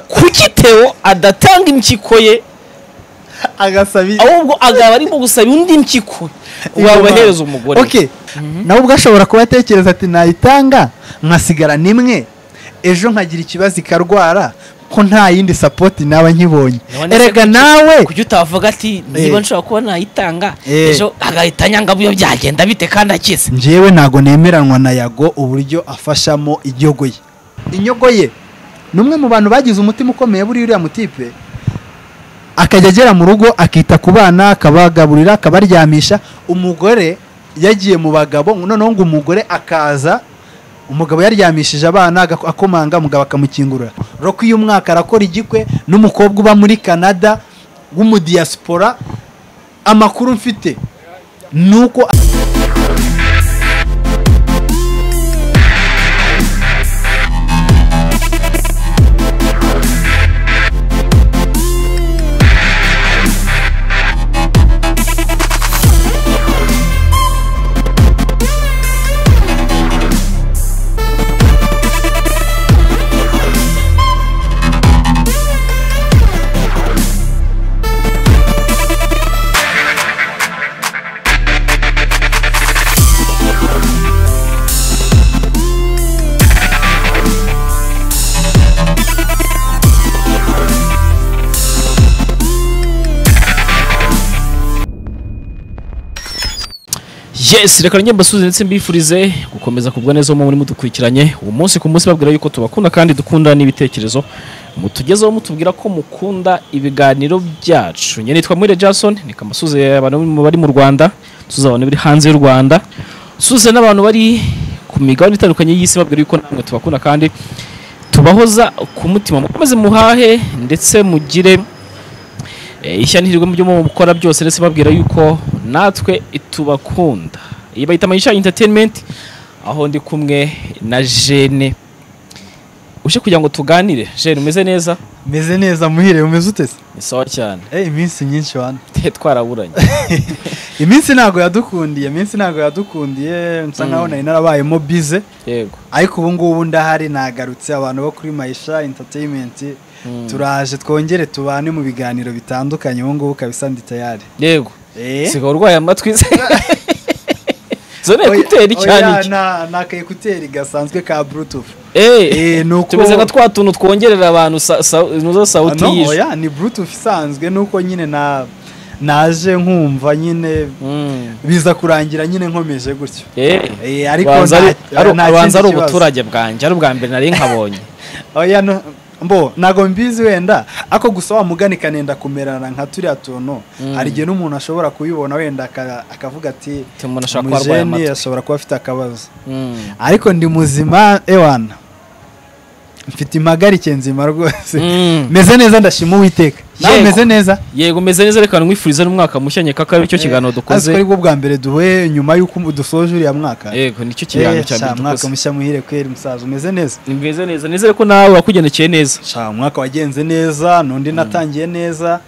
kuki Theo adatanga impyiko ye agasabi ahubwo agaba arimo gusaba undi impyiko wabahereza umugore. Okay, nawe ubwo ashobora kuba atekereza ati nayitanga nkasigara nimwe ejo nkagira ikibazo ikarwara ko nta yindi support nawe nkibonye. Erega nawe kuki utavuga ati niba nshobora kuba nayitanga ejo agahita nyanga byo byagenda bite kandi akize. Njewe nago nemeranwa na Yago uburyo afashamo inyogo ye. Inyogo ye numwe mu bantu bagize umutima ukomeye buri uriya mutipe, akajya agera mu rugo akita ku bana akabagaburira akabaryamisha. Umugore yagiye mu bagabo noneho ngo umugore akaza, umugabo yaryamishije abana akomanga, umugabo akamukingurira. Roko uyu mwaka arakora igikwe n'umukobwa uba muri Canada w'umudiaspora. Amakuru mfite nuko yes, reka njye mbasuze ndetse mbifurize gukomeza kubwa neza mu muri mudukurikiranye umunsi ku munsi, babwira yuko tubakunda kandi dukunda n'ibitekerezo mutugezeho mutubwira ko mukunda ibiganiro byacu. Njye nitwa Mwire Jason, nikamasuze abantu bari mu Rwanda, tuza abantu bari hanze y'u Rwanda, suze n'abantu bari ku migabane itandukanye y'isi, babwira yuko namwe tubakunda kandi tubahoza ku mutima. Mukomeze muhahe ndetse mugire ishyano mu byo mukora byose, ndetse babwira yuko natwe itubakunda. Iyi bayita Maisha Entertainment, aho ndi kumwe na Jene uje kugira ngo tuganire. Jene, umeze neza? Meze neza Muhire, umeze ute? Ni sawa cyane. Iminsi nyinshi wana twaraburanye. Iminsi ntago yadukundiye, nsa nkaho nari narabayemo bize. Yego. Ariko ubu ngubu ndahari, nagarutse. Abantu bo kuri Maisha Entertainment turaje twongere tubane mu biganiro bitandukanye. Ubu ngubu kabisa ndi tayari. Yego. Siga urwaye amatwi se. Zone ekuteri cyane iki? Na ka ekuteri gasanzwe ka Bluetooth. Nuko tumeze nka twatuntu twongerera abantu nuzo sauti yije. Oya, ni Bluetooth isanzwe, nuko nyine naje nkumva nyine biza kurangira nyine nkomeje gutyo. Ariko abanza ari ubuturage bwanje, ari ubwa mbere nari nkabonye. Oya no mbo nago mbizi wenda ako gusa wa mugani kanenda kumerana nka turiya tuntu. Hari gihe n'umuntu ashobora kuyibona wenda akavuga ati umuntu ashaka kwarwaye amatwi, ashobora kuba afite akabazo. Ariko ndi muzima ewana, mfite impagarike nzima rwose. Meze neza, ndashima Uwiteka. Nawe meze neza? Yego meze neza. Reka nkwifuriza n'umwaka mushya nyeka ari cyo kiganiro dukoze. Ariko ariko bwa mbere duhuye nyuma y'uko dusoje uriya mwaka. Yego nicyo kiganiro cya mbere dukoze. Mwaka mushya Muhire kweri musaza, umeze neza? Nimeze neza. Nizere ko nawe wakugendekeye neza. Mwaka wagenze neza, nundi natangiye neza.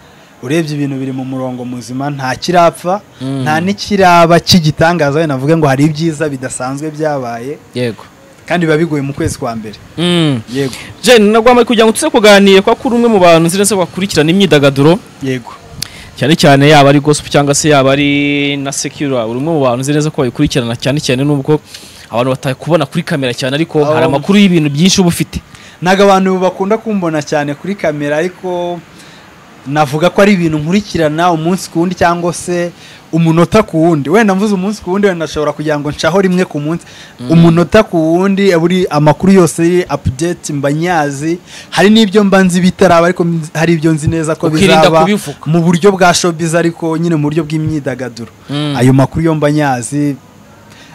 Urebye ibintu biri mu murongo muzima, nta kirapfa, nta n'ikiraba kigitangaza. We navuga ngo hari ibyiza bidasanzwe byabaye. Yego. Kandi babigoye mu kwezi kwa mbere. Yego. Jane, nagwamaye kugira ngo tuze kuganira kwa kuri umwe mu bantu nzire se bakurikirana imyidagaduro. Yego. Cyane cyane yaba ari gospel cyangwa se yaba ari na secure, uri umwe mu bantu nzire se ko bayikurikirana cyane cyane, nubwo abantu batakubona kuri kamera cyane, ariko hari amakuru y'ibintu byinshi uba ufite. Naga abantu bakunda kumbona cyane kuri kamera, ariko navuga ko ari ibintu nkurikirana umunsi ku wundi cyangwa se umunota ku wundi. Wenda mvuze umunsi ku wundi, wenda nashobora kugira ngo ncaho rimwe ku munsi. Umunota ku wundi, buri amakuru yose update mbanyazi. Hari n'ibyo mbanzi bitaraba, ariko hari ibyo nzi neza ko bizaba mu buryo bwa showbiz, ariko nyine mu buryo bw'imyidagaduro. Ayo makuru yo mbanyazi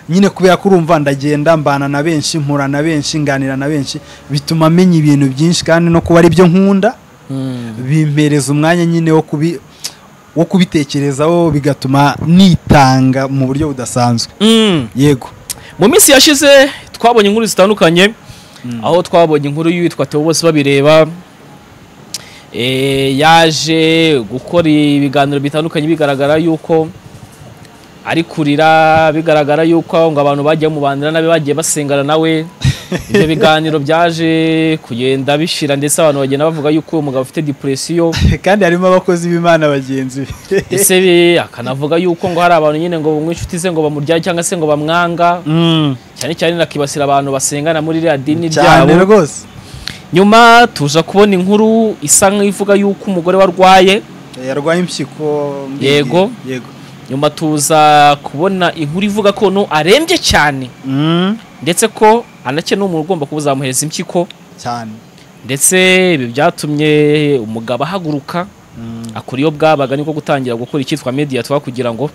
nyine, kubera ko urumva ndagenda mbana na benshi, mpura na benshi, nganira na benshi, bituma menya ibintu byinshi, kandi no kuba ari byo nkunda bimpereza umwanya nyine wo kubitekerezaho, bigatuma nitanga mu buryo budasanzwe. Yego. Mu minsi yashize twabonye inkuru zitandukanye, aho twabonye inkuru y'uwitwa Theo bose babireba, yaje gukora ibiganiro bitandukanye, bigaragara yuko ari kurira, bigaragara yuko ngo abantu bagiye mu bandira nabe bagiye basengana nawe. ibyo biganiro byaje kugenda bishira ndetse abantu bagenda bavuga yuko uwo mugabo afite depression kandi harimo abakozi b'Imana bagenzi be ese akanavuga yuko ngo hari abantu nyine ngo inshuti ze ngo bamuryaye cyangwa se ngo bamwanga cyane cyane nakibasira abantu basengana muri iriya dini ryabo cyane rwose. nyuma tuza kubona inkuru isa nk'ivuga yuko umugore warwaye yarwaye impyiko. Yego. Nyuma tuza kubona inkuru ivuga ko no arembye cyane ndetse ko anake no umuntu ugomba kubuzamuhereza impyiko cyane, ndetse ibi byatumye umugabo ahaguruka akora iyo bwabaga niko gutangira gukora icyitwa media kugira ngo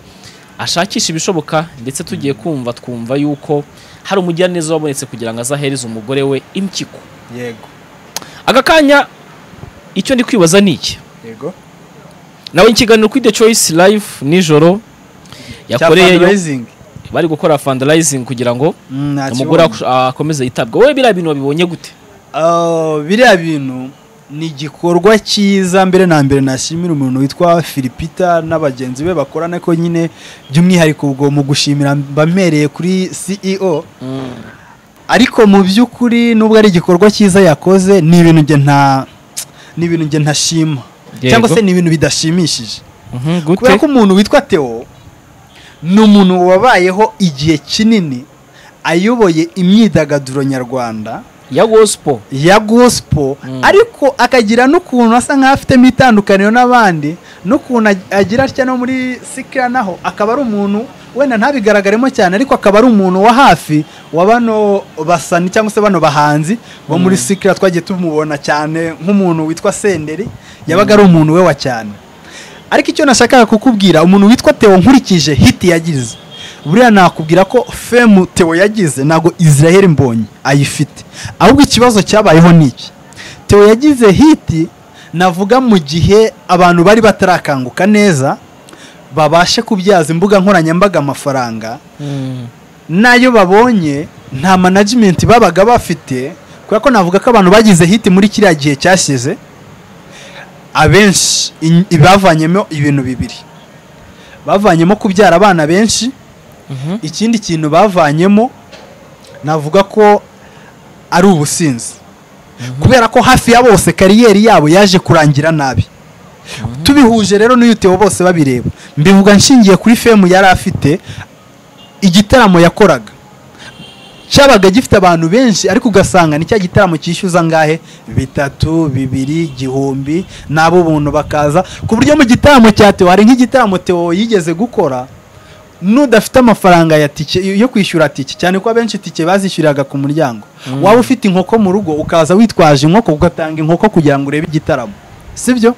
ashakishe ibishoboka, ndetse tugiye twumva yuko hari umujyaneza wabonetse kugira ngo azahereze umugore we impyiko. Yego. Aka kanya icyo ndi kwibaza ni iki? Yego. Nawe ikiganiro kuri The Choice Live nijoro yakoreyeyo bari gukora fundraising kugira ngo umugore akomeze yitabwa. Wowe biriya bintu wabibonye gute? Biriya bintu ni igikorwa cyiza. Mbere na mbere nashimira umuntu witwa Philipita n'abagenzi be bakorana ko nyine by'umwihariko ubwo mu gushimira bamereye kuri CEO. Ariko mu by'ukuri nubwo ari igikorwa cyiza yakoze, ni ibintu nge ntashima cyangwa se ni ibintu bidashimishije. Kubera ko umuntu witwa Theo ni umuntu wabayeho igihe kinini ayoboye imyidagaduro nyarwanda ya gospel ariko akagira n'ukuntu asa nk'aho afitemo itandukaniro n'abandi, n'ukuntu agira atya no muri Sikira naho akaba ari umuntu wenda ntabigaragaremo cyane, ariko akaba ari umuntu wa hafi wa bano basani cyangwa se bano bahanzi bo muri Sikira. Twagiye tumubona cyane nk'umuntu witwa Senderi, yabaga ari umuntu we wa cyane. Ariko icyo nashakaga kukubwira, umuntu witwa Theo nkurikije hit yagize, buriya nakubwira ko fame Theo yagize ntago Israel Mbonyi ayifite, ahubwo ikibazo cyabayeho niki. Theo yagize hit navuga mu gihe abantu bari batarakanguka neza babashe kubyaza imbuga nkoranyambaga amafaranga, nayo babonye nta management babaga bafite. Kubera ko navuga ko abantu bagize hit muri kiriya gihe cyashize abenshi bavanyemo ibintu bibiri. Bavanyemo kubyara abana benshi, ikindi kintu bavanyemo navuga ko ari ubusinzi. Kubera ko hafi ya bose kariyeri yabo yaje kurangira nabi. Tubihuje rero n'uyu Theo bose babireba, mbivuga nshingiye kuri fame yari afite. Igitaramo yakoraga cyabaga gifite abantu benshi, ariko ugasanga ni cya gitaramo cyishyuza ngahe 3, 2, 1,000 nabo buntu bakaza, ku buryo mu gitaramo cya Theo hari nk'igitaramo Theo yigeze gukora n'udafite amafaranga ya tike yo kwishyura tike, cyane ko abenshi tike bazishyuriraga ku muryango. Waba ufite inkoko mu rugo ukaza witwaje inkoko ugatanga inkoko kugira ngo urebe igitaramo, sibyo?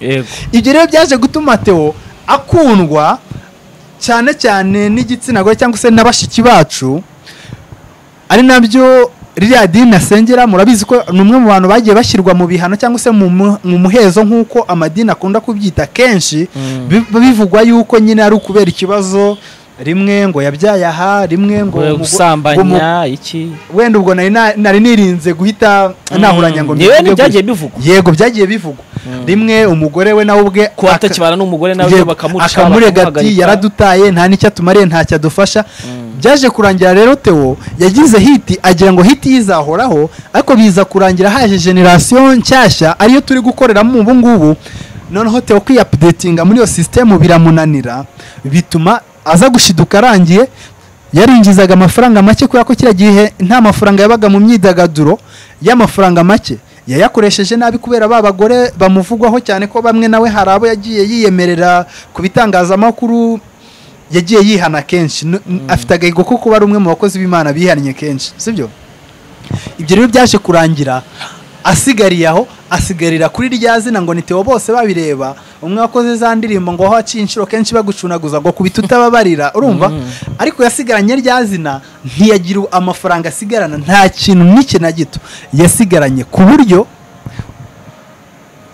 Ibyo rero byaje gutuma Theo akundwa cyane cyane n'igitsina gore cyangwa se n'abashiki bacu, ari nabyo ririya dini asengera. Murabizi ko numwe mu bantu bagiye bashyirwa mu bihano cyangwa se mu muhezo nk'uko amadini akunda kubyita kenshi, bivugwa yuko nyine ari ukubera ikibazo rimwe ngo yabyaye aha, rimwe ngo gusambanya iki. Wenda ubwo nari nirinze guhita nahuranya ngo byagiye bivugwa. Yego, byagiye bivugwa. Rimwe umugore we nawe ubwe ko atakibana n'umugore nawe bakamuca akamurega ati yaradutaye, nta nicyo atumariye, ntacyo adufasha. Byaje kurangira rero Theo yagize hit, agira ngo hit yizahoraho, ariko biza kurangira haje generation nshyashya ariyo turi gukoreramo ubu ngubu. Noneho Theo kwiupdatinga muri iyo system biramunanira, bituma aza gushiduka arangiye. Yarinjizaga amafaranga make kubera ko kira gihe nta mafaranga yabaga mu myidagaduro, y'amafaranga make yayakoresheje nabi kubera babagore bamuvugwaho cyane ko bamwe nawe hari abo yagiye yiyemerera ku bitangazamakuru, yagiye yihana kenshi. Afite agahigo ko kuba ari umwe mu bakozi b'Imana bihannye kenshi, sibyo? Ibyo rero byaje kurangira asigariye aho, asigarira kuri rya zina ngo ni Theo bose babireba. Umwe wakoze za ndirimbo ngo haciye inshuro kenshi bagucunaguza ngo kubita utababarira, urumva? Ariko yasigaranye rya zina, ntiyagira amafaranga asigarana, nta kintu n'ike na gito yasigaranye, ku buryo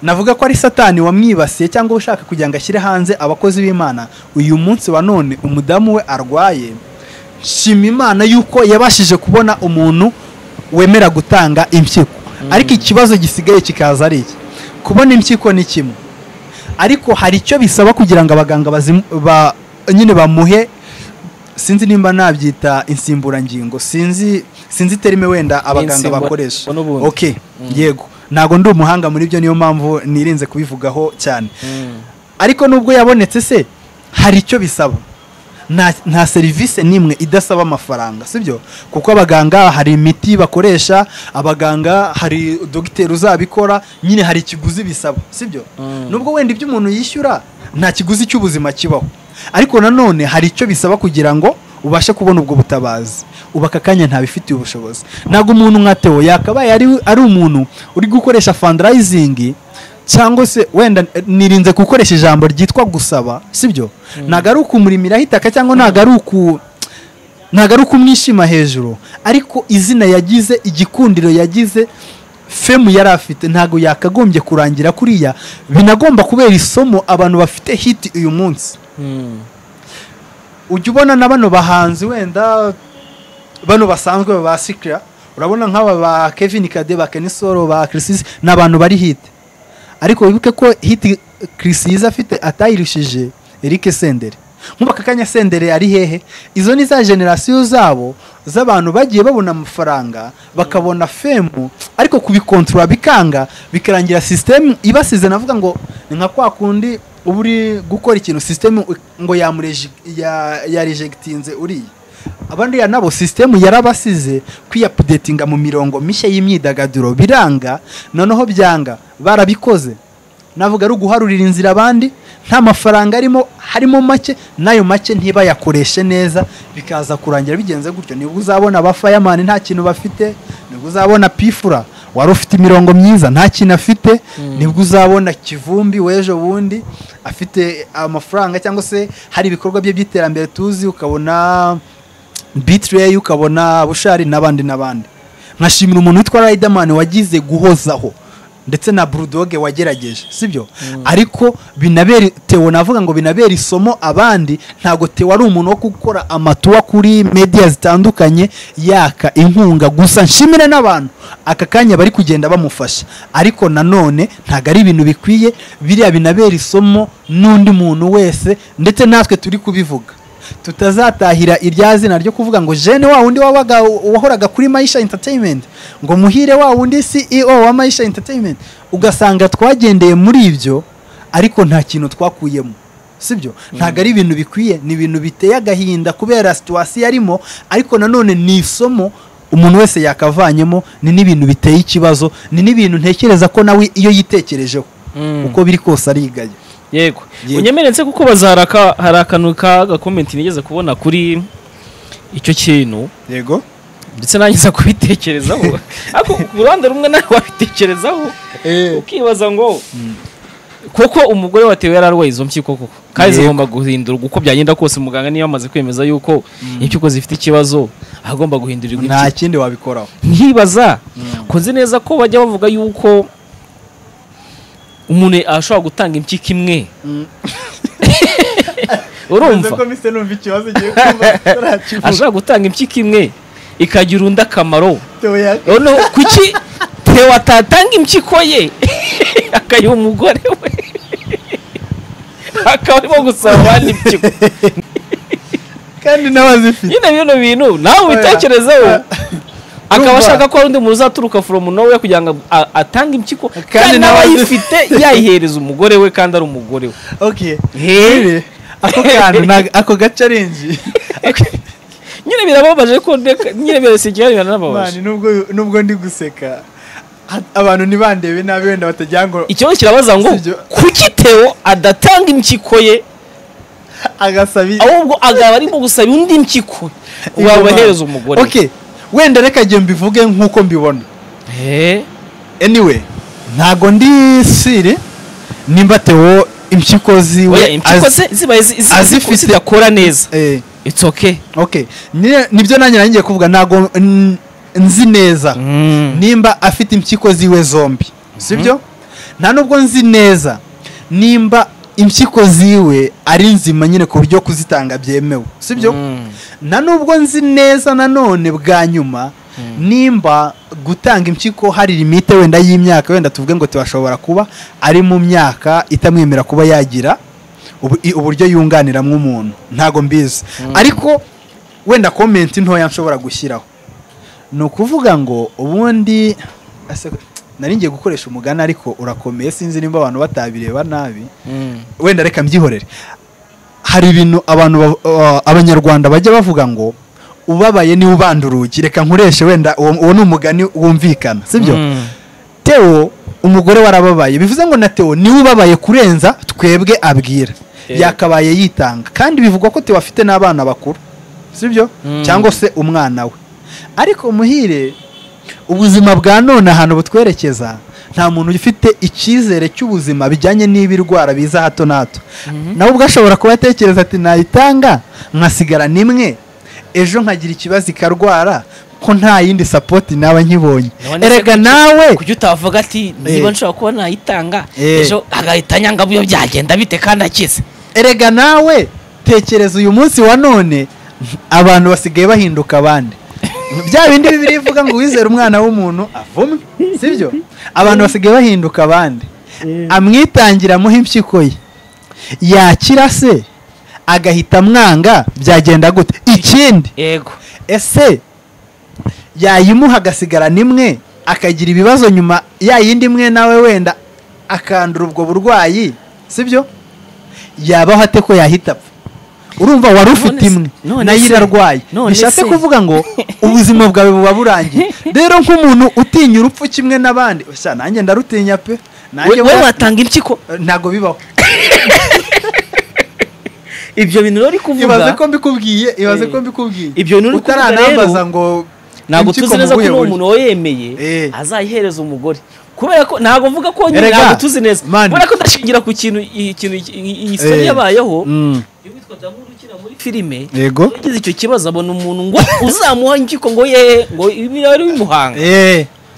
navuga ko ari Satani wamwibasiye cyangwa ushaka kugira ngo ashyire hanze abakozi b'Imana. Uyu munsi wa none umudamu we arwaye, shima Imana yuko yabashije kubona umuntu wemera gutanga impyiko. Ariko ikibazo gisigaye kikaza ari iki, kubona impyiko ni kimwe, ariko hari icyo bisaba kugira ngo abaganga nyine bamuhe, sinzi nimba nabyita insimburangingo, sinzi sinzi terime wenda abaganga Insimbu- bakoresha n'ubundi. okay yego ntago ndi umuhanga muri byo niyo mpamvu nirinze kubivugaho cyane ariko nubwo yabonetse se hari icyo bisaba nta serivisi n'imwe idasaba amafaranga sibyo kuko abaganga hari imiti bakoresha abaganga hari dogiteri uzabikora nyine hari ikiguzi bisaba sibyo nubwo wenda ibyo umuntu yishyura nta kiguzi cy'ubuzima kibaho ariko nanone hari icyo bisaba kugira ngo ubashe kubona ubwo butabazi ubaka kanya ntabifitiye ubushobozi ntabwo umuntu nka Theo yakabaye ari umuntu uri gukoresha fundraising cyangwa se wenda nirinze gukoresha ijambo ryitwa gusaba sibyo ntago ari ukumurimira hitaka cyangwa ntago ari ukumwishima hejuru ariko izina yagize igikundiro yagize femu yari afite ntago yakagombye kurangira kuriya binagomba kubera isomo abantu bafite hit uyu munsi ujya ubona na bano bahanzi wenda bano basanzwe ba Sikra urabona nk'aba ba Kevin Kade ba Kenisoro ba Chris n'abantu bari hit ariko wibuke ko hit Chris afite atayirushije Eric Senderi nk'ubaka kanya Senderi ari hehe izo ni za generation zabo z'abantu bagiye babona amafaranga bakabona femu ariko kubikontrola bikanga bikarangira system ibasize navuga ngo ni nka kwa kundi uburi gukora ikintu system ngo ya rejectinze uri abandi ya nabo system yarabasize kwiupdatinga mu mirongo mishya y'imyidagaduro biranga noneho byanga barabikoze navuga ari uguharurira inzira abandi nta mafaranga harimo make nayo make ntiba yakoreshe neza bikaza kurangira bigenze gutyo nibwo uzabona ba Fireman nta kintu bafite nibwo uzabona Pifura wari ufite imirongo myiza nta kintu afite nibwo uzabona Kivumbi wejo bundi afite amafaranga cyangwa se hari ibikorwa bye by'iterambere tuzi ukabona Bitray ukabona Bushari n'abandi nkashimira umuntu witwa Riderman wagize guhozaho ndetse na Bulldog wagerageje sibyo ariko binabera Theo navuga ngo binabera isomo abandi ntago Theo ari umuntu wo gukora amatuwa kuri media zitandukanye yaka inkunga gusa nshimire n'abantu aka kanya bari kugenda bamufasha ariko nanone ntago ari ibintu bikwiye biriya binabera isomo n'undi muntu wese ndetse natwe turi kubivuga tutazatahira irya zina ryo kuvuga ngo Jene wa wundi wahoraga kuri Maisha Entertainment ngo Muhire wa wundi CEO wa Maisha Entertainment ugasanga twagendeye muri ibyo ariko nta kintu twakuyemo sibyo ntago ari ibintu bikwiye ni ibintu biteye agahinda kubera situation yarimo ariko nanone ni isomo umuntu wese yakavanyemo ni n'ibintu biteye ikibazo ni n'ibintu ntekereza ko nawe iyo yitekerejeho uko biri kose arigaye yego unyemeretse kuko bazaraka hari akantu ka comment nigeze kubona kuri icyo kintu yego ndetse nangiza kubitekerezaho ariko ku ruhande rumwe nawe wabitekerezaho ukibaza ngo koko umugore watewe yararwaye izo mpyiko koko kandi zigomba guhindurwa uko byagenda kose muganga niyo amaze kwemeza yuko impyiko zifite ikibazo agomba guhindurirwa nta kindi wabikoraho nkibaza koze neza ko bajya bavuga yuko umuntu ashobora gutanga impyiko imwe urumva ashobora gutanga impyiko imwe ikagira undi akamaro noneho kuki Theo atatanga impyiko ye akayiha umugore we akaba arimo gusaba abandi impyiko kandi n'abazifite nyine bino bintu nawe ubitekerezeho akaba ashaka ko undi muntu uzaturuka from nowhere kugira ngo atanga impyiko kandi n'abayifite yayihereza umugore we kandi ari umugore we okay ako kantu ako gacarenji nyine birababaje ko nyine birasekera n'ababaje nubwo ndi guseka abantu nibandebe nabi wenda batajya ngo icyo kirabaza ngo kuki Theo adatanga impyiko ye agasabi ahubwo agaba arimo gusaba undi impyiko wabahereza umugore okay wenda reka je mbivuge nkuko mbibona anyway ntago ndi sire nimba Theo impyiko ziwe zibaye zidakora neza it's okay nibyo nanjye ngiye kuvuga ntago nzi neza nimba afite impyiko ziwe zombi sibyo nta nubwo nzi neza nimba impyiko ziwe ari nzima nyine ku buryo kuzitanga byemewe sibyo nta nubwo nzi neza nanone bwa nyuma nimba gutanga impyiko hari limite wenda y'imyaka wenda tuvuge ngo tubashobora kuba ari mu myaka itamwemera kuba yagira uburyo yunganiramo umuntu ntago mbizi ariko wenda comment ntoya nshobora gushyiraho ni ukuvuga ngo ubundi nari ngiye gukoresha umugani ariko urakomeye sinzi nimba abantu batabireba nabi wenda reka mbyihorere. Hari ibintu abantu abanyarwanda bajya bavuga ngo ubabaye niwe ubanda urugi, reka nkoreshe wenda uwo ni umugani wumvikana sibyo. Theo umugore warababaye, bivuze ngo na Theo niwe ubabaye kurenza twebwe abwira, yakabaye yitanga, kandi bivugwa ko Theo afite n'abana bakuru sibyo, cyangwa se umwana we. Ariko Muhire, ubuzima bwa none ahantu butwerekeza, nta muntu ufite icyizere cy'ubuzima bijyanye n'ibirwara biza hato na hato. Nawe ubwo ashobora kuba atekereza ati nayitanga nkasigara nimwe, ejo nkagira ikibazo ikarwara, ko nta yindi support nawe nkibonye. Erega nawe kujya utavuga ati niba nshobora kuba nayitanga ejo agahita nyanga byo byagenda bite kandi akize. Erega nawe tekereza uyu munsi wa none abantu basigaye bahinduka abandi. Bya bindi bibiri ivuga ngo wizere umwana w'umuntu avumwe sibyo, abantu basigaye bahinduka abandi. Amwitangira muhe impyiko ye, yakira se agahita mwanga, byagenda gute? Ikindi yego, ese yayimuha agasigara nimwe akagira ibibazo nyuma ya yindi mwe nawe wenda akandura ubwo burwayi sibyo, yabaho ate ko yahita apfa? Urumva wari ufite imwe nayo irarwaye, bishatse kuvuga ngo ubuzima bwawe buba burangiye. Rero nk'umuntu utinya urupfu kimwe n'abandi, nanjye ndarutinya pe. Wowe watanga impyiko? Ntago bibaho. Ibyo bintu rero kuvuga, ibaze ko mbikubwiye ibyo bintu utaranambaza ngo ntabwo tuzi neza ko umuntu wayemeye azayihereza umugore, kubera ko ntabwo mvuga ko nyine ntabwo tuzi neza, kubera ko ndashingira ku kintu iyi story yabayeho. Witwa ukina muri filime, yagize icyo kibazo, abona umuntu ngo uzamuha impyiko ngo ngo ibi ari bimuhanga,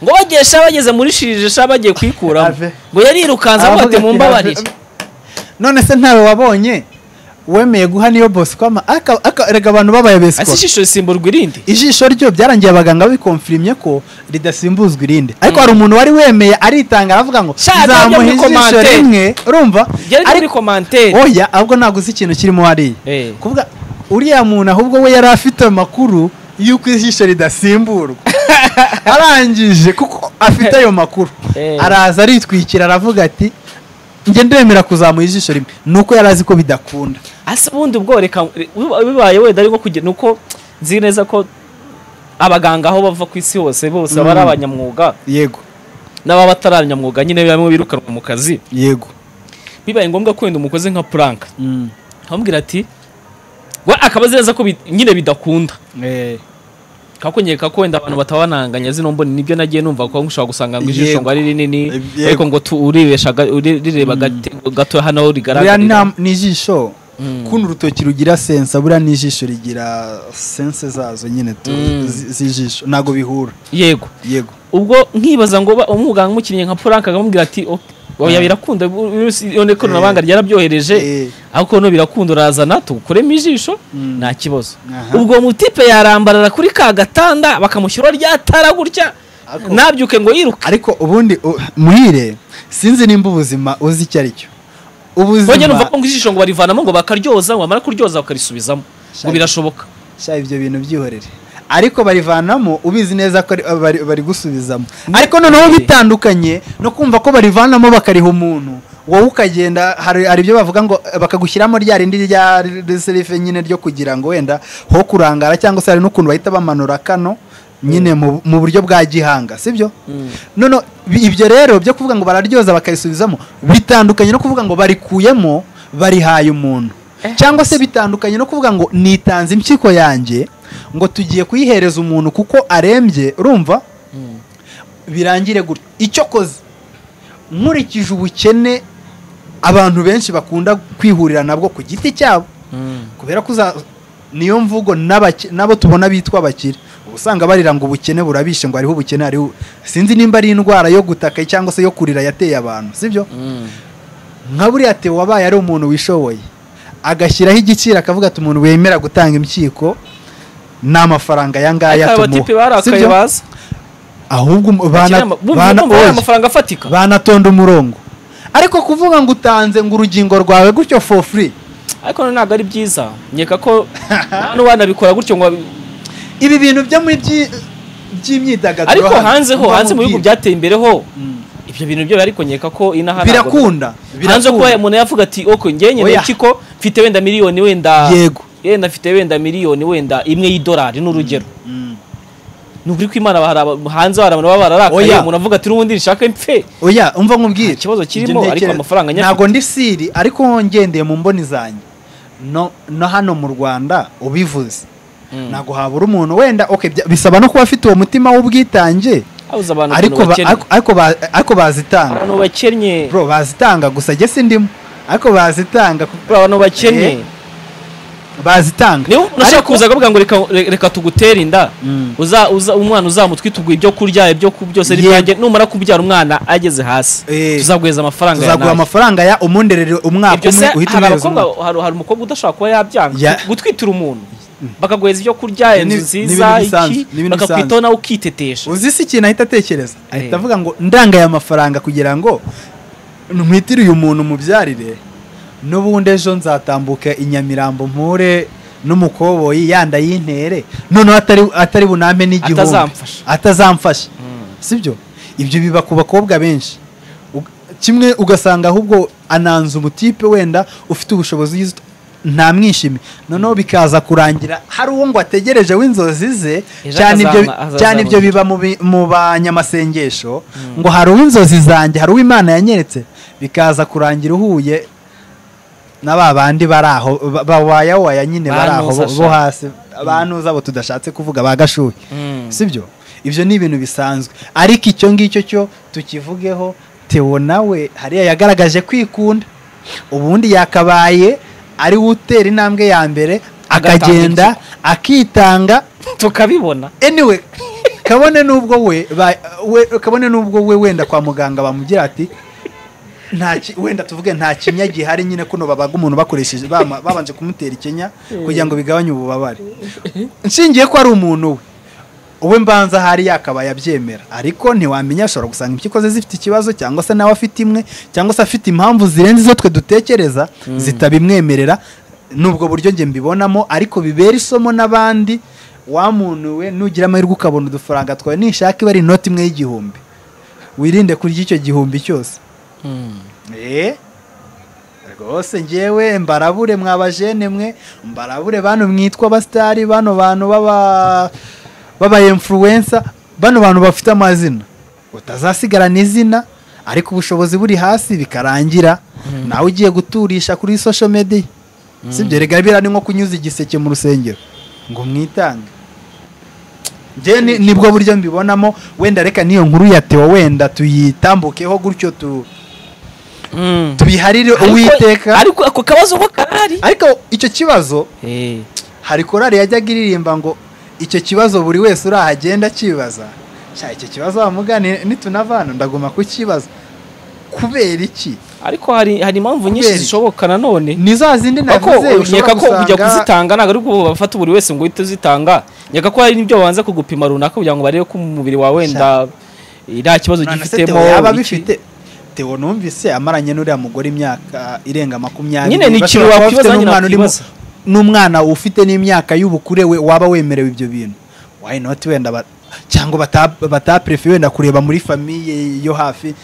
ngo bagesha bageze muri shirije bagiye kwikuramo, ngo yarirukanze avuga ati mumbabarire. None se ntawe wabonye wemeye guha niyo boss kwama erega abantu babaye besko, asishisho simburwa irindi. Ijisho ryo byarangiye abaganga bikonfirmye ko ridasimbuzwa irindi, ariko hari umuntu wari wemeye aritanga aravuga ngo zamuha ijisho rimwe. Urumva ari commentaire oya, ahubwo ntabwo uzi ikintu kirimo hari kuvuga uriya muntu, ahubwo we yari afite amakuru yuko ijisho ridasimburwa. Arangije kuko afite ayo makuru, araza aritwikira aravuga ati njye ndemera kuzamuha ijisho rimwe, nuko yarazi ko bidakunda. Ase bundi ubwo reka bibaye wenda ariko kugira nuko nzi neza ko abaganga aho bava ku isi hose bose bari abanyamwuga. Yego, n'aba bataranyamwuga nyine bamwe birukanwa mu kazi. Yego, bibaye ngombwa ko wenda umukoze nka prank, ambwira ati we akabaze neza ko nyine bidakunda, kakonyeka ko wenda abantu batabananganya zino mboni. Nibyo nagiye numva ko ngushaka gusanga ngo ijisho ngo ari rinini, ariko ngo uribesha rireba gato hano rigaragara ni ijisho. Kuno urutoki rugira sense, buriya ni ijisho rigira sense zazo nyine z'ijisho, nago bihura. Yego, ubwo nkibaza ngo umuganga mukinnye nka prank akamubwira ati oya birakunda, yone ko nabanga ryarabyohereje, ariko no birakunda urazana tukuremo ijisho nta kibazo. Ubwo mutipe yarambarara kuri ka gatanda bakamushyira ryatara gutya nabyuke ngo yiruke. Ariko ubundi Muhire, sinzi nimba ubuzima uzi icyo ari cyo. Ubuzima numva ko ijisho ngo barivanamo ngo bakaryoza, ngo bamara kuryoza bakarisubizamo, ngo birashoboka. Ibyo bintu byihorere, ariko barivanamo ubizi neza ko bari gusubizamo. Ariko noneho bitandukanye no kumva ko barivanamo bakariha umuntu, wowe ukagenda hari ibyo bavuga ngo bakagushyiramo rya rindi rya reserve nyine ryo kugira ngo wenda ho kurangara, cyangwa se hari n'ukuntu bahita bamanura kano nyine mu buryo bwa gihanga sibyo. None ibyo rero byo kuvuga ngo bararyoza bakarisubizamo bitandukanye no kuvuga ngo barikuyemo barihaye umuntu, cyangwa se bitandukanye no kuvuga ngo nitanze impyiko yanjye ngo tugiye kuyihereza umuntu kuko arembye. Urumva birangire gutyo. Icyo koze nkurikije ubukene abantu benshi bakunda kwihurira nabwo ku giti cyabo, kubera ko niyo mvugo nabo tubona bitwa bakire, usanga barira ngo ubukene burabishe, ngo hariho ubukene, hariho sinzi nimba ari indwara yo gutaka cyangwa se yo kurira yateye abantu sibyo. Nka buriya Theo wabaye ari umuntu wishoboye agashyiraho igiciro akavuga ati umuntu wemera gutanga impyiko n'amafaranga yangaya tumuha sibyo. Ahubwo amafaranga afatika banatonda umurongo, ariko kuvuga ngo utanze ngo urugingo rwawe gutyo for free, ariko ntabwo ari byiza. Nyeka ko hano wanabikora gutyo ngo ibi bintu byo muri by'imyidagaduro ariko hanze mu bihugu byateye imbere ho Mm. ibyo bintu byo ariko nkeka ko inaha birakunda hanze kuba umuntu yavuga ati okay ngenye Oya. n'ikiko mfite wenda miliyoni wenda yego yenda mfite wenda miliyoni wenda imwe y'idolari n'urugero Mm. nubwo ko Imana hanze abantu baba bararakaye Oya. umuntu avuga ati n'ubundi nshaka mfe oya umva nkubwire ikibazo kirimo Ibyo ariko ntekereza- amafaranga nyafite ntago ndi siri ariko ngendeye mu mboni zanjye no hano mu Rwanda ubivuze ntago habura umuntu wenda okay bisaba no kuba afite uwo mutima w'ubwitange abuza abantu ariko bazitanga abantu bakennye bro bazitanga gusa jye sindimo ariko bazitanga abantu bakennye bazitanga niyo nashaka kuza kuvuga ngo reka tugutere inda umwana uzamutwite uguha ibyo kurya ibyo byose n'ibyanjye numara kubyara umwana ageze hasi tuzaguheza amafaranga tuzaguha amafaranga ya umunderere umwaka umwe uhita uhereza hari umukobwa udashobora kuba yabyanga gutwitira umuntu bakaguheza ibyo kurya inzu nziza iki bakakwitaho nawe ukitetesha uzi si ikintu ahita atekereza ahita avuga ngo ndanga aya mafaranga kugira ngo ntwitire uyu muntu mubyarire n'ubundi ejo nzatambuka i Nyamirambo mpure n'umukoboyi yanda y'intere noneho atari buname n'igihumbi atazamfasha sibyo ibyo biba ku bakobwa benshi kimwe ugasanga ahubwo ananza umutipe wenda ufite ubushobozi nta mwishimi noneho bikaza kurangira hari uwo ngo ategereje w'inzozi ze cyane ibyo biba mu banyamasengesho ngo hari uw'inzozi zanjye hari uw'Imana yanyeretse bikaza kurangira uhuye n'aba bandi bari aho bawaya nyine bari aho bo hasi abantu zabo tudashatse kuvuga bagashuye sibyo ibyo ni ibintu bisanzwe ariko icyo ngicyo cyo tukivugeho Theo nawe hariya yagaragaje kwikunda ubundi yakabaye ari utera intambwe ya mbere akagenda akitanga tukabibona anyway kabone nubwo we wenda kwa muganga bamugira ati wenda tuvuge nta kinya gihari nyine kuno babaga umuntu bakoresheje babanje kumutera ikenya kugira ngo bigabanye ububabare nshingiye ko ari umuntu we mbanza hari yakabaye abyemera ariko ntiwamenya ashobora gusanga impyiko ze zifite ikibazo cyangwa se nawe afite imwe cyangwa se afite impamvu zirenze izo twe dutekereza zitabimwemerera nubwo buryo njye mbibonamo ariko bibera isomo n'abandi wa muntu we nugira amahirwe ukabona udufaranga twawe nishaka iba ari inoti imwe y'igihumbi wirinde kurya icyo gihumbi cyose rwose ngewe mbarabure mwabajene mwe mbarabure bano mwitwa abasitari bano bantu baba influencer bano bantu bafite amazina utazasigarana izina ariko ubushobozi buri hasi bikarangira nawe ugiye guturisha kuri social media sibyo rega bira ni nko kunyuza igiseke mu rusengero ngo mwitange je nibwo buryo mbibonamo wenda reka niyo nkuru ya Theo wenda tuyitambukeho gutyo tubiharire uwiteka ariko ako kabazo ko karari ariko icyo kibazo hari korari yajyaga iririmba ngo icyo kibazo buri wese urahagenda kibaza icyo kibazo bamugane nitunavana ndaguma kukibaza kubera iki ariko hari impamvu nyinshi zishoboka nanone ni za zindi navuze ushobora ko kujya kuzitanga ntabwo ari uko bafata buri wese ngo uhite uzitanga nyaka ko hari n'ibyo babanza kugupima runaka kugira ngo barebe ko umubiri wawe wenda nta kibazo gifitemo yaba bifite Theo numvise amaranye n'uriya mugore imyaka irenga 20 nyine ni ikintu wakwibaza n'umwana ufite n'imyaka y'ubukure we waba wemerewe ibyo bintu why not wenda cyangwa bataprefe wenda kureba muri famille yo hafi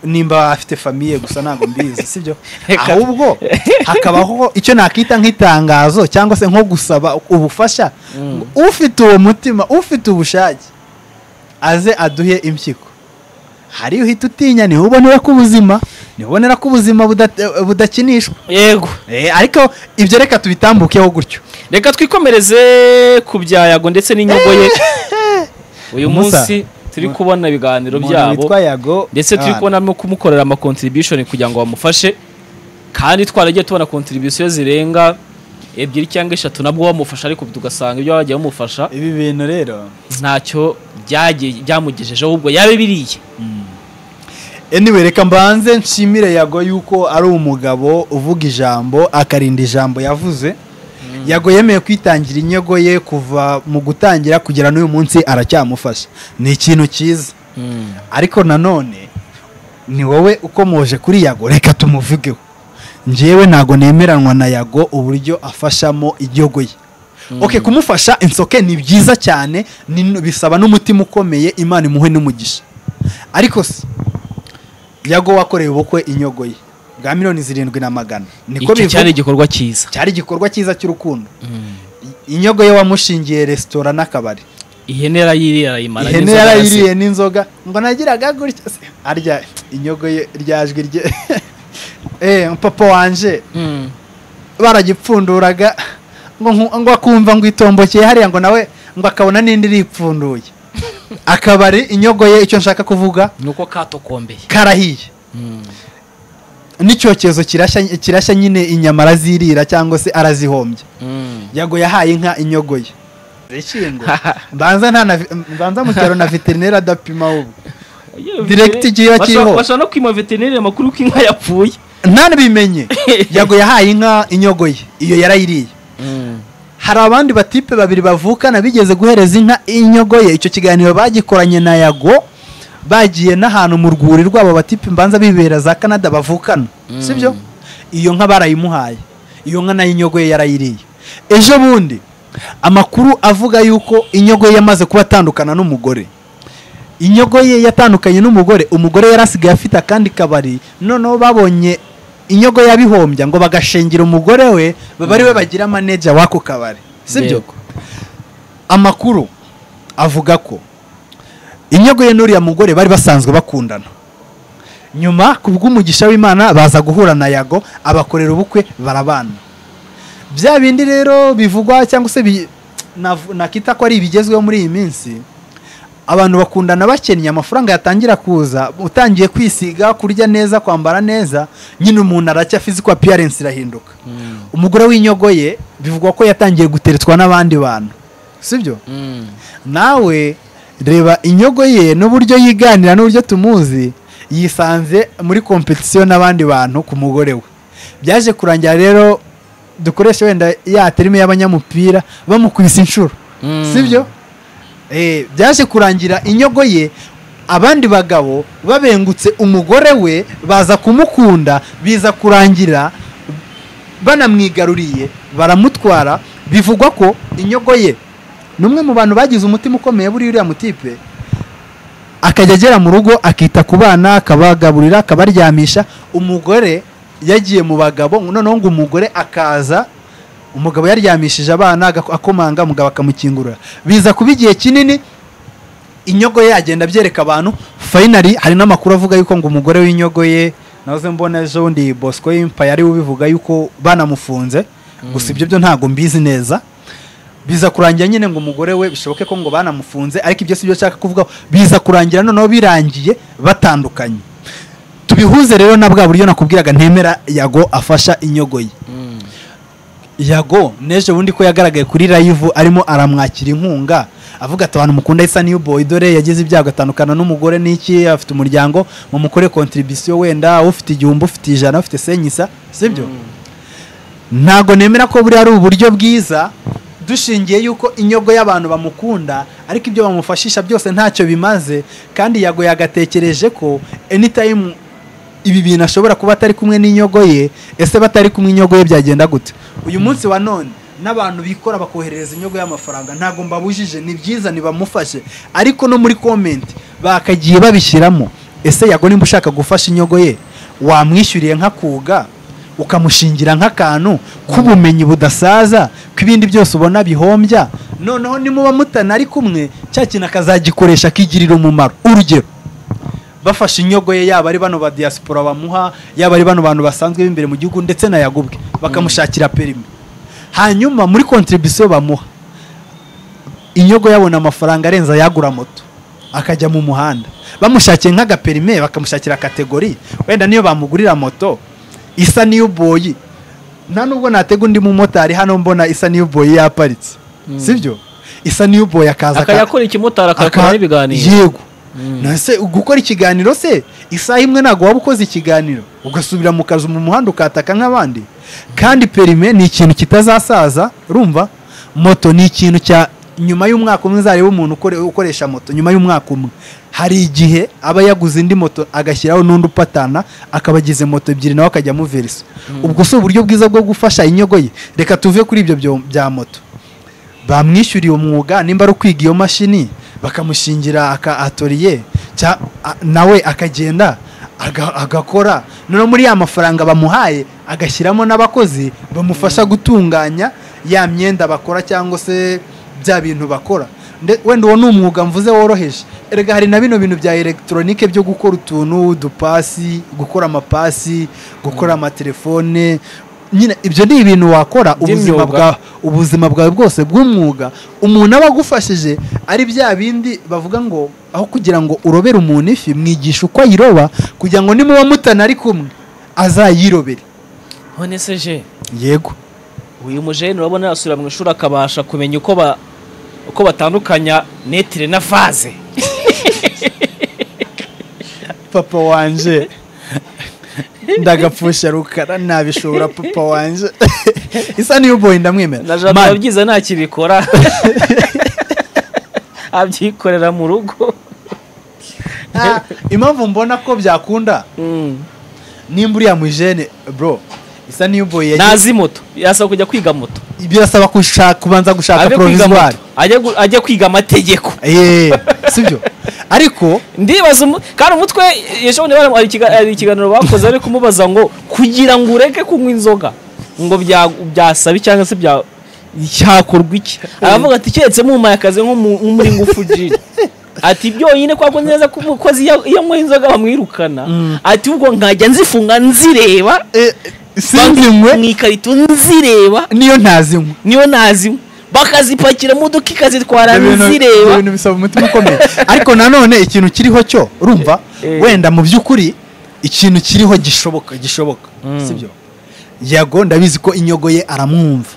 nimba afite famille gusa ntago mbizi sibyo ahubwo hakabaho icyo nakita nk'itangazo cyangwa se nko gusaba ubufasha ufite uwo mutima ufite ubushake aze aduhe impyiko hari uhita utinya ni ubonera ko ubuzima budakinishwa yego ariko ibyo reka tubitambukeho gutyo reka twikomereze ku bya Yago ndetse n'inyogo ye uyu munsi turi kubona ibiganiro byabo ndetse turi kubona no kumukorera ama contribution kugira ngo bamufashe kandi twaragiye tubona contribution zirenga 2 cyangwa 3 nabwo bamufasha ariko tugasanga ibyo bagiye bamufasha ibi bintu rero ntacyo byamugejejeho ahubwo yabe biriye anyway reka mbanze nshimire Yago yuko ari umugabo uvuga ijambo akarinda ijambo yavuze Yago yemeye kwitangira inyogo ye kuva mu gutangira kugera n'uyu munsi aracyamufasha ni ikintu cyiza ariko nanone ni wowe ukomoje kuri Yago reka tumuvugeho njyewe ntago nemeranwa na Yago uburyo afashamo inyogo ye okay, kumufasha insoke ni byiza cyane, bisaba n'umutima ukomeye, Imana imuhe n'umugisha. Ariko se Yago wakoreye ubukwe inyogoye bwa 7,700,000, niko icyo cyari igikorwa cyiza, cyari igikorwa cyiza cy'urukundo. Inyogoye wamushingiye resitora n'akabari, ihene yarayimara, ihene yarayiriye n'inzoga, ngo nagiraga gutya se arya inyogoye ryajwe rye papa wanje baragipfunduraga ngo akumva ngo itombokeye hariya, ngo nawe ngo akabona n'indi ripfunduye. Akabari inyogoye, icyo nshaka kuvuga nuko katokombeye karahiye, n'icyokezo kirashya nyine, inyama arazirira cyangwa se arazihombye. Yago yahaye inka inyogoye, mbanza mu cyaro na veterineri adapima ubu direct igihe kiriho, bashaka no kwima veterineri amakuru ko inka yapfuye ntabimenye. Yago yahaye inka inyogoye, iyo yarayiriye. Hari abandi batipe babiri bavukana bigeze guhereza inka inyogoye, icyo kiganiro bagikoranye na Yago, bagiye n'ahantu mu rwuri rwabo batipe mbanza bibera za Canada bavukana, sibyo? Iyo nka barayimuhaye, iyo nka nayo inyogoye yarayiriye. Ejo bundi amakuru avuga yuko inyogoye yamaze kuba atandukana n'umugore. Inyogoye yatandukanye n'umugore, umugore yarasigaye afite akandi kabari, noneho babonye inyogoye yabihombya ngo bagashengira umugore we, baba ari we bagira manager wako kabari, sibyo? Amakuru avuga ko inyogoye n'uriya mugore bari basanzwe bakundana, nyuma kubw'umugisha w'Imana baza guhura na Yago, abakorera ubukwe, barabana. Bya bindi rero bivugwa cyangwa se nakita ko ari ibigezweho muri iyi minsi, abantu bakundana bakennye, amafaranga yatangira kuza, utangiye kwisiga, kurya neza, kwambara neza, nyine umuntu aracya physical appearance irahinduka. Umugore w'inyogoye bivugwa ko yatangiye guteretswa n'abandi bantu, sibyo? Nawe reba inyogoye n'uburyo yiganira n'uburyo tumuzi, yisanze muri competition n'abandi bantu ku mugore we. Byaje kurangira rero, dukoresha wenda ya terime y'abanyamupira, bamukubise inshuro, sibyo? Byaje kurangira inyogoye abandi bagabo babengutse umugore we, baza kumukunda, biza kurangira banamwigaruriye, baramutwara. Bivugwa ko inyogoye numwe mu bantu bagize umutima ukomeye buri uriya mutipe, akajya agera mu rugo akita ku bana, akabagaburira, akabaryamisha. Umugore yagiye mu bagabo, noneho ngo umugore akaza, umugabo yaryamishije abana, akomanga, umugabo akamukingurira. Biza kuba igihe kinini, inyogoye yagenda byereka abantu. Finally hari n'amakuru avuga yuko ngo umugore w'inyogoye, nazo mbona ejo ndi Bosco Empire ari ubivuga yuko banamufunze, gusa ibyo byo ntago mbizi neza. Biza kurangira nyine ngo umugore we bishoboke ko ngo banamufunze, ariko ibyo sibyo cyaka kuvuga. Biza kurangira noneho birangiye batandukanye. Tubihuze rero na bwa buryo nakubwiraga ntemera Yago afasha inyogoye. Yago neje bundi ko yagaragaye kuri live arimo aramwakira inkunga, avuga ati abantu mukunda isa new boy, dore yagize ibyago atandukana n'umugore n'iki, afite umuryango, mu mukore contribution, wenda ufite igihumbi, ufite ijana, ufite senyisa, sibyo? Ntago nemera ko buri ari uburyo bwiza, dushingiye yuko inyogo y'abantu bamukunda, ariko ibyo bamufashisha byose ntacyo bimaze. Kandi Yago yagatekereje ko anytime ibi bintu ashobora kuba atari kumwe n'inyogo ye. Ese batari kumwe inyogo ye byagenda gute? Uyu munsi wa none n'abantu bikora bakoherereza inyogo y'amafaranga, ntago mbabujije, ni byiza, nibamufashe, ariko no muri comment bakagiye babishyiramo. Ese Yago nimba ushaka gufasha inyogo ye, wamwishyuriye nk'akuga, ukamushingira nk'akantu k'ubumenyi budasaza, kw'ibindi byose ubona bihombya, noneho nimuba mutana ari kumwe, cya kintu akazagikoresha akigirira umumaro. Urugero, bafashe inyogo ye, yaba ari bano ba diaspora bamuha, yaba ari bano bantu basanzwe b'imbere mu gihugu, ndetse na Yago ubwe bakamushakira perimi, hanyuma muri contribution bamuha, inyogo yabona amafaranga arenze ayagura moto, akajya mu muhanda. Bamushakiye nk'agaperime, bakamushakira kategori, wenda niyo bamugurira moto isa new boy, nta nubwo natega undi mu motari hano mbona isa new boy yaparitse, sibyo? Isa new boy akaza akayakora ikimotari, akakora n'ibiganiro. Yego. Nase gukora ikiganiro se isaha imwe ntago waba ukoze ikiganiro, ugasubira mu kazi mu muhanda ukataka nk'abandi. Kandi perime ni ikintu kitazasaza, urumva? Moto ni ikintu cya nyuma y'umwaka umwe, uzareba umuntu ukoresha moto nyuma y'umwaka umwe, hari igihe aba yaguze indi moto agashyiraho n'undi upatana, akabagize moto ebyiri nawe akajya mu verso. Ubwo so uburyo bwiza bwo gufasha inyogo ye. Reka tuve kuri ibyo bya moto. bamwishyuriye umwuga nimba ari ukwiga iyo mashini bakamushingira atoriye nawe akagenda agakora noneho muri ya mafaranga bamuhaye agashyiramo n'abakozi bamufasha gutunganya ya myenda bakora cyangwa se bya bintu bakora. Wenda uwo ni umwuga mvuze woroheje. Erega hari na bino bintu bya elegitoronike byo gukora utuntu udupasi, gukora amapasi, gukora amatelefone. Nyine ibyo ni ibintu wakora ubuzima bwawe bwose bw'umwuga. Umuntu aba agufashije ari bya bindi bavuga ngo aho kugira ngo urobere umuntu ifi mwigisha uko ayiroba kugira ngo nimuba mutana ari kumwe azayirobere. None se je yego uyu mujene urabona yasubira mu ishuri akabasha kumenya uko batandukanya netire na vaze. Papa wanje ndagapfusha rukara nabishobora papa wanje. Isa niyo boy ndamwemera. Najana yabyiza nta kibikora. Abyikorera mu rugo. Impamvu mbona ko byakunda nimba uriya mujene bro Isa niyo boy nazi moto yasaba kujya kwiga moto. Birasaba kubanza gushaka provisoire ajya kwiga amategeko. Sibyo ariko ndibaza kandi umutwe yeshone bari ikiganiro bakoze ari kumubaza ngo kugira ngo ureke kunywa inzoga ngo byasabi cyangwa se cyakorwa iki. Aravuga ati cyetse mu mayakaze nko muri ngufu jini ati byonyine kwa neza kukozi iyo mwe inzoga bamwirukana ati ubwo nkajya nzifunga nzireba sinzimwe mwikarito nzireba niyo ntazinywa bakazipakira mu duka ikazitwara nzireba. Ibintu bisaba umutima ukomeye. Ariko nanone ikintu kiriho cyo urumva wenda mu by'ukuri ikintu kiriho gishoboka sibyo. Yago ndabizi ko inyogo ye aramwumva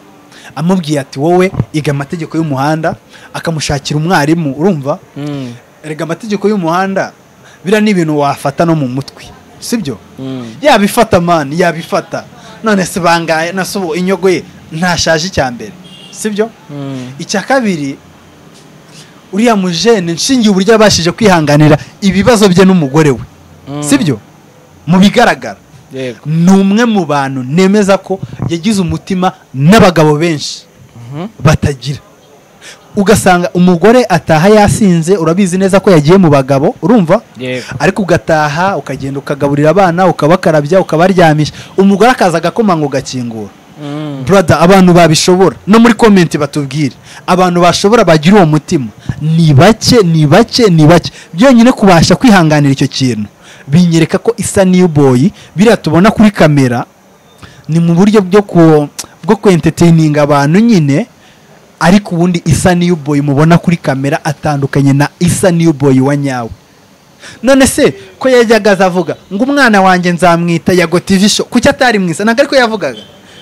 amubwiye ati wowe iga amategeko y'umuhanda akamushakira umwarimu urumva. Erega amategeko y'umuhanda bira ni ibintu wafata no mu mutwe sibyo. Yabifata man yabifata none se bangaye nasubo inyogo ye ntashaje cyambere sibyo. Icya kabiri uriya mujene nshingiye uburyo abashije kwihanganira ibibazo bye n'umugore we sibyo. Mu bigaragara ni umwe mu bantu nemeza ko yagize umutima n'abagabo benshi batagira. Ugasanga umugore ataha yasinze urabizi neza ko yagiye mu bagabo urumva. Ariko ugataha ukagenda ukagaburira abana ukabakarabya ukabaryamisha umugore akaza agakoma ngo gakingura. Brother abantu babishobora no muri comment batubwire abantu bashobora bagira uwo mutima ni bake byonyine kubasha kwihanganira icyo kintu binyereka ko Isa niyo boy biratubona kuri kamera ni mu buryo bwo entertaining abantu nyine. Ariko ubundi Isa niyo boy mubona kuri kamera atandukanye na Isa niyo boy wa nyawe. None se ko yajyaga avuga ngo umwana wanjye nzamwita Yago TV show kuki atari mwisa ntabwo ariko yavugaga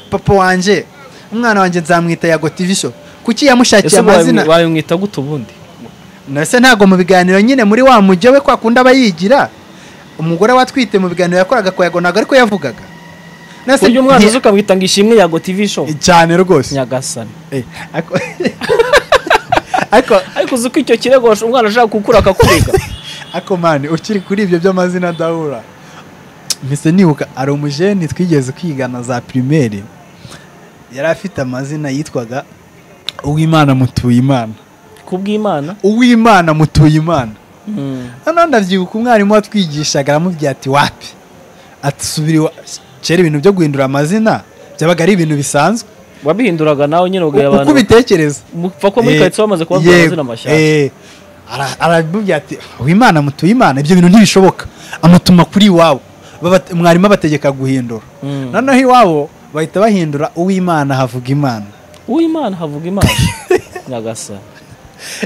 papa wanje umwana wanjye nzamwita Yago TV show kuki yamushakiye amazina bayumwita gute ubundi. Nase ntago mu biganiro nyine muri wa mujye we kwakunda abayigira umugore watwite mu biganiro yakoraga ko Yago ntabwo ariko yavugaga. Nase uyu mwana uzuka mwitanga ishimwe Yago TV show cyane rwose nyagasani. Ariko uzuko icyo kirego umwana ashaka gukura akakuriga. Ako mani ukiri kuri ibyo by'amazina dahura mise nibuka ari umujeni twigeze kwigana za primaire yari afite amazina yitwaga Uwimana Mutuyimana. Kubw'Imana Uwimana Mutuyimana. Hano ndavyibuka umwarimu watwigishaga aramubwiye ati wapi ati subiri cere ibintu byo guhindura amazina byabaga ari ibintu bisanzwe. Wabihinduraga nawe nyine ubwo abantu uko bitekereza mupfa ko muri kayitso bamaze kuba amazina mashya. Arabubwiye ati Uwimana Mutuyimana ibyo bintu ntibishoboka amutuma kuri iwabo mwarimu abategeka guhindura. Noneho iwabo bahita bahindura Uwimana havuga Imana. Uwimana havuga Imana nyagasa.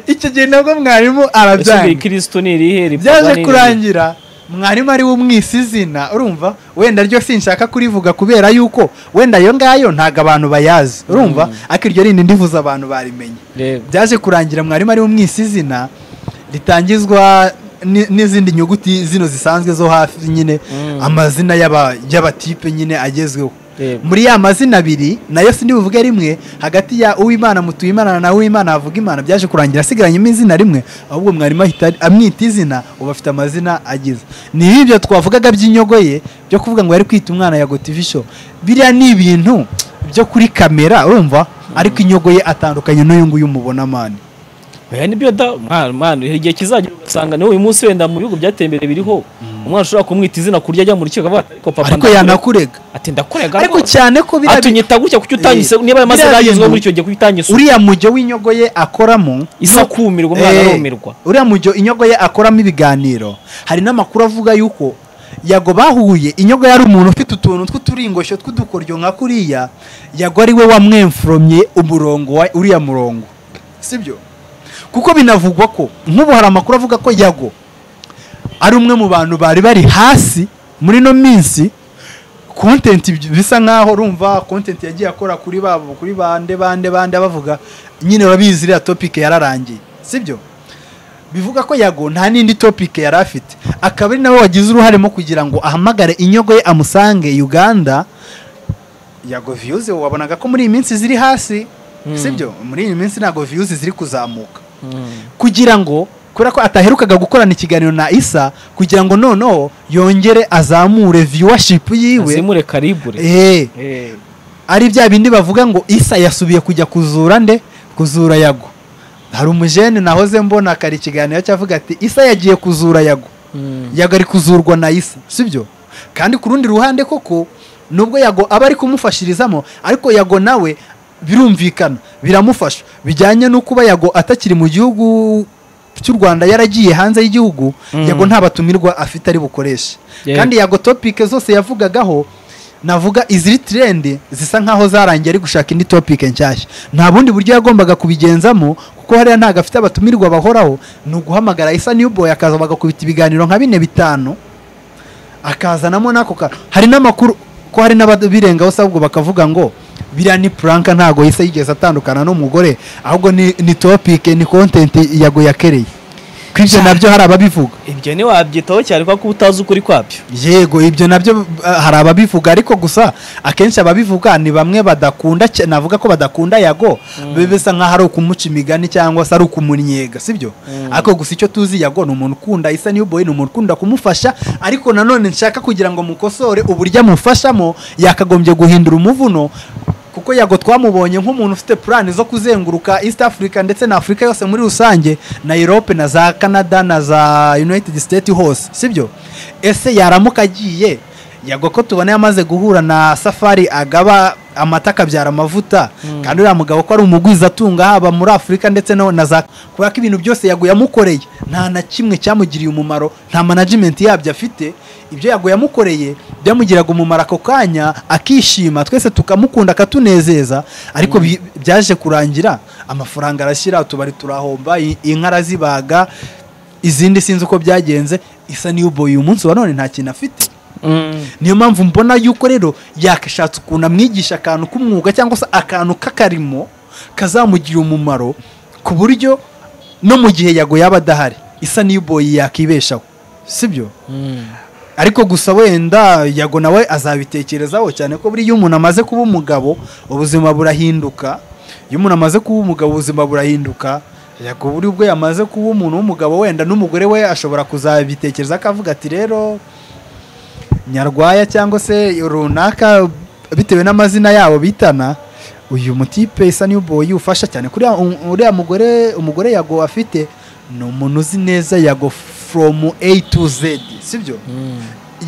Icyo gihe nabwo mwarimu arabyanga Kristo ni irihe byaje kurangira mwarimu ari umwisizina urumva wenda ryo sinshaka kurivuga kubera yuko wenda yo ngayo ntaga abantu bayazi urumva akiryo rindi ndivuza abantu barimenye. Byaje kurangira mwarimu ari umwisizina ritangizwa n'izindi nyuguti zino zisanzwe zo hafi nyine amazina y'abatipe nyine agezweho. Muri ya mazina abiri nayo sindi buvuge rimwe hagati ya Uwimana Mutuyimana na Uwimana havuga Imana byaje kurangira asigaranyemo izina rimwe ahubwo mwarimu ahita amwita izina uba afite amazina agize. Ni ibyo twavugaga by'inyogoye byo kuvuga ngo yari kwita umwana Yago TV show biriya ni ibintu byo kuri kamera urumva ariko inyogo ye atandukanye n'uyu nguyu mubona mani. oya nibyo da mwana igihe kizajya usanga niwe uyu munsi wenda mu bihugu byateye imbere biriho umwana ushobora kumwita izina kurya ajya mu rukiko avuga ariko papa ariko yanakurega ati ndakurega ariko cyane ko atunyita gutya kuki utanyise niba yamaze yagezwe muri icyo gihe kuyitanyise uriya mujyo w'inyogo ye akoramo isakumirwa umwana arumirwa uriya mujyo inyogo ye akoramo ibiganiro hari n'amakuru avuga yuko Yago bahuye inyogo yari umuntu ufite utuntu tw'uturingosho tw'udukoryo nka kuriya Yago ari we wamwemfromye umurongo wa uriya murongo sibyo kuko binavugwa ko nk'ubu hari amakuru avuga ko Yago ari umwe mu bantu bari hasi muri no minsi content bisa nkaho urumva content yagiye akora kuri babo kuri bande bavuga nyine babizi iriya topic yararangiye sibyo bivuga ko Yago nta nindi topic yari afite akaba ari nawe wagize uruhare mo kugira ngo ahamagare inyogo ye amusange Uganda. Yago views wabonaga ko muri iyi minsi ziri hasi sibyo muri iyi minsi ntago views ziri kuzamuka kugira ngo kubera ko ataherukaga gukorana ikiganiro na Issa kugira ngo noneho yongere azamure viewership yiwe azimure karibure ari bya bindi bavuga ngo Issa yasubiye kujya kuzura Yago. Hari umujene nahoze mbona kari ikiganiro cyavuga ati Issa yagiye kuzura Yago Yago ari kuzurwa na Issa sibyo kandi ku rundi ruhande koko nubwo Yago aba ari kumufashirizamo ariko Yago nawe birumvikana biramufasha bijyanye no kuba Yago atakiri mu gihugu cy'u Rwanda yaragiye hanze y'igihugu Yago nta batumirwa afite ari bukoreshe kandi Yago topic zose yavugagaho navuga iziri trend zisa nkaho zarangiye ari gushaka indi topic nshyashya nta bundi buryo yagombaga kubigenzamo kuko hariya ntago afite abatumirwa bahoraho ni uguhamagara Issa New Boy akaza bagakubita ibiganiro nka 4-5 akazanamo nako hari n'amakuru ko hari n'ababirengaho sabwo bakavuga ngo biriya ni prank ntago Issa yigeze atandukana n'umugore ahubwo ni topic ni content Yago yakereye kwibyo nabyo hari ababivuga ibyo ni wabyitaho cyane ko utazi ukuri kwabyo yego ibyo nabyo hari ababivuga ariko gusa akenshi ababivuga ni bamwe badakunda navuga ko badakunda Yago bibesa nka hari ukumuca imigani cyangwa se ari ukumunyega sibyo ariko gusa icyo tuzi Yago ni umuntu ukunda Issa New Boy ni umuntu ukunda kumufasha ariko nanone nshaka kugira ngo mukosore uburyo amufashamo yakagombye guhindura umuvuno kuko Yago twamubonye nk'umuntu ufite plan zo kuzenguruka East Africa ndetse na Africa yose muri rusange na Europe na za Canada na za United States hose sibyo ese yaramuka agiye Yago ko tubona yamaze guhura na Safari agaba amataka byara amavuta kandi uriya mugabo ko ari umugwiza atunga haba muri Africa ndetse no na za kubera ko ibintu byose Yago yamukoreye nta na kimwe cyamugiriye umumaro nta management yabyo afite ibyo Yago yamukoreye byamugiraga umumaro ako kanya akishima twese tukamukunda akatunezeza ariko byaje kurangira amafaranga arashyira tubari turahomba inka razibaga izindi sinzi uko byagenze Issa New Boy uyu munsi wa none nta kintu afite niyo mpamvu mbona yuko rero yakashatse ukuntu amwigisha akantu k'umwuga cyangwa se akantu k'akarimo kazamugira umumaro ku buryo no mu gihe Yago yaba adahari Issa New Boy yakibeshaho sibyo ariko gusa wenda Yago nawe azabitekerezaho cyane ko buri umuntu amaze kuba umugabo ubuzima burahinduka iyo umuntu amaze kuba umugabo ubuzima burahinduka Yago buri ubwo yamaze kuba umuntu w'umugabo wenda n'umugore we ashobora kuzabitekereza akavuga ati rero Nyarwaya cyangwa se runaka bitewe n'amazina yabo bitana uyu mutipe Issa New Boy ufasha cyane kuri uriya umugore Yago afite no umuntu uzi neza Yago from A to Z sibyo